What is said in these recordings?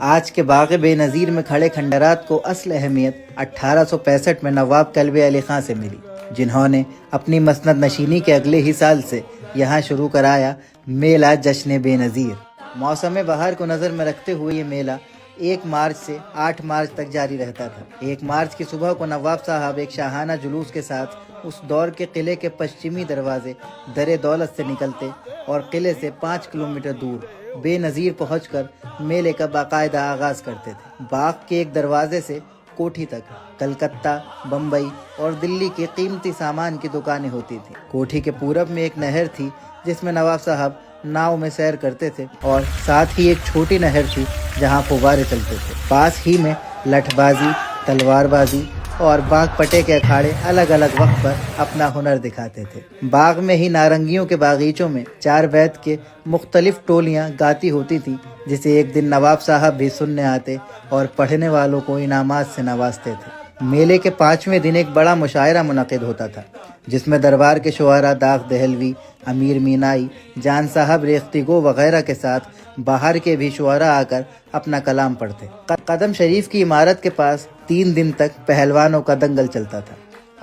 آج کے باغ بے نظیر میں کھڑے کھنڈرات کو اصل اہمیت 1865 میں نواب کلب علی خاں سے ملی، جنہوں نے اپنی مسند نشینی کے اگلے ہی سال سے یہاں شروع کرایا میلہ جشن بے نظیر۔ موسم بہار کو نظر میں رکھتے ہوئے یہ میلہ 1 مارچ سے 8 مارچ تک جاری رہتا تھا۔ 1 مارچ کی صبح کو نواب صاحب ایک شاہانہ جلوس کے ساتھ اس دور کے قلعے کے پشچمی دروازے در دولت سے نکلتے اور قلعے سے 5 کلومیٹر دور بے نظیر پہنچ کر میلے کا باقاعدہ آغاز کرتے تھے۔ باغ کے ایک دروازے سے کوٹھی تک کلکتہ، بمبئی اور دلی کے قیمتی سامان کی دکانیں ہوتی تھیں۔ کوٹھی کے پورب میں ایک نہر تھی جس میں نواب صاحب ناؤ میں سیر کرتے تھے، اور ساتھ ہی ایک چھوٹی نہر تھی جہاں فوارے چلتے تھے۔ پاس ہی میں لٹھ بازی، تلوار بازی اور باغ پٹے کے اکھاڑے الگ الگ وقت پر اپنا ہنر دکھاتے تھے۔ باغ میں ہی نارنگیوں کے باغیچوں میں 4 بیت کے مختلف ٹولیاں گاتی ہوتی تھیں، جسے ایک دن نواب صاحب بھی سننے آتے اور پڑھنے والوں کو انعامات سے نوازتے تھے۔ میلے کے 5ویں دن ایک بڑا مشاعرہ منعقد ہوتا تھا، جس میں دربار کے شعراء داغ دہلوی، امیر مینائی، جان صاحب ریختہ گو وغیرہ کے ساتھ باہر کے بھی شعراء آ کر اپنا کلام پڑھتے۔ قدم شریف کی عمارت کے پاس 3 دن تک پہلوانوں کا دنگل چلتا تھا۔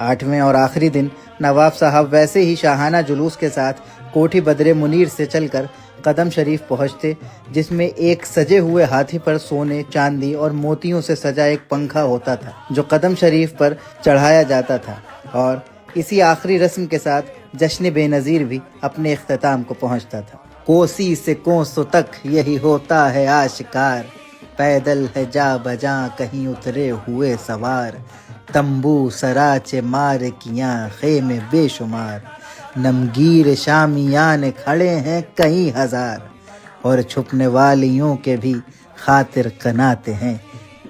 8ویں اور آخری دن نواب صاحب ویسے ہی شاہانہ جلوس کے ساتھ کوٹھی بدر منیر سے چل کر قدم شریف پہنچتے، جس میں ایک سجے ہوئے ہاتھی پر سونے، چاندی اور موتیوں سے سجا ایک پنکھا ہوتا تھا جو قدم شریف پر چڑھایا جاتا تھا، اور اسی آخری رسم کے ساتھ جشن بے نظیر بھی اپنے اختتام کو پہنچتا تھا۔ کوسی سے کوسوں تک یہی ہوتا ہے آشکار، پیدل ہے جا بجاں کہیں اترے ہوئے سوار، تمبو سراچ مار کیاں خیمے بے شمار، نمگیر شامیان کھڑے ہیں کئی ہزار، اور چھپنے والیوں کے بھی خاطر قناتے ہیں،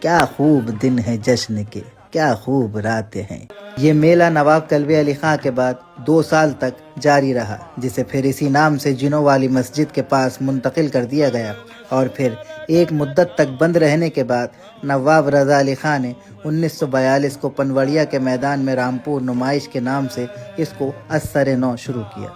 کیا خوب دن ہے جشن کے، کیا خوب راتیں ہیں۔ یہ میلہ نواب کلب علی خاں کے بعد 2 سال تک جاری رہا، جسے پھر اسی نام سے جنوں والی مسجد کے پاس منتقل کر دیا گیا، اور پھر ایک مدت تک بند رہنے کے بعد نواب رضا علی خاں نے 1942 کو پنوڑیا کے میدان میں رامپور نمائش کے نام سے اس کو از سر نو شروع کیا۔